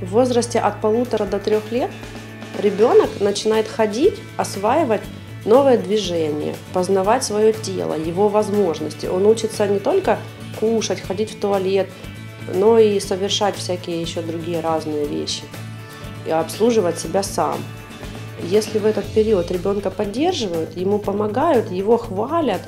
В возрасте от 1,5 до 3 лет ребенок начинает ходить, осваивать новое движение, познавать свое тело, его возможности. Он учится не только кушать, ходить в туалет, но и совершать всякие еще другие разные вещи и обслуживать себя сам. Если в этот период ребенка поддерживают, ему помогают, его хвалят,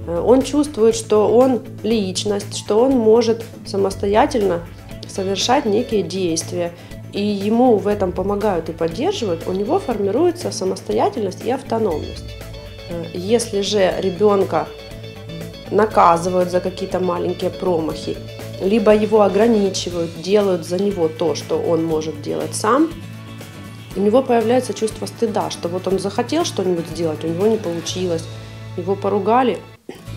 он чувствует, что он личность, что он может самостоятельно совершать некие действия, и ему в этом помогают и поддерживают, у него формируется самостоятельность и автономность. Если же ребенка наказывают за какие-то маленькие промахи, либо его ограничивают, делают за него то, что он может делать сам, у него появляется чувство стыда, что вот он захотел что-нибудь сделать, у него не получилось, его поругали,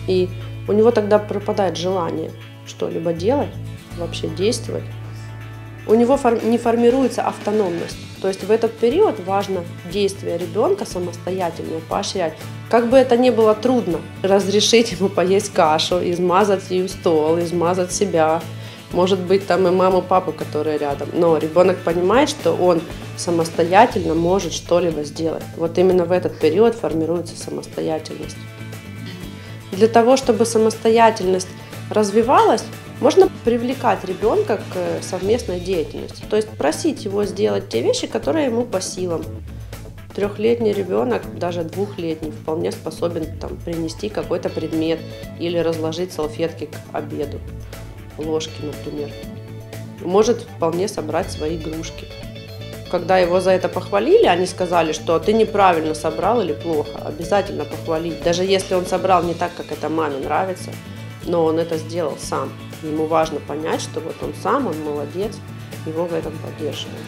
и у него тогда пропадает желание что-либо делать, вообще действовать. У него не формируется автономность. То есть в этот период важно действие ребенка самостоятельное поощрять. Как бы это ни было трудно, разрешить ему поесть кашу, измазать ее стол, измазать себя. Может быть, там и маму, папу, которые рядом. Но ребенок понимает, что он самостоятельно может что-либо сделать. Вот именно в этот период формируется самостоятельность. Для того, чтобы самостоятельность развивалась, можно привлекать ребенка к совместной деятельности. То есть просить его сделать те вещи, которые ему по силам. 3-летний ребенок, даже 2-летний, вполне способен принести какой-то предмет или разложить салфетки к обеду, ложки, например. Может вполне собрать свои игрушки. Когда его за это похвалили, они сказали, что ты неправильно собрал или плохо. Обязательно похвалить. Даже если он собрал не так, как это маме нравится, но он это сделал сам. Ему важно понять, что вот он сам, он молодец, его в этом поддерживают.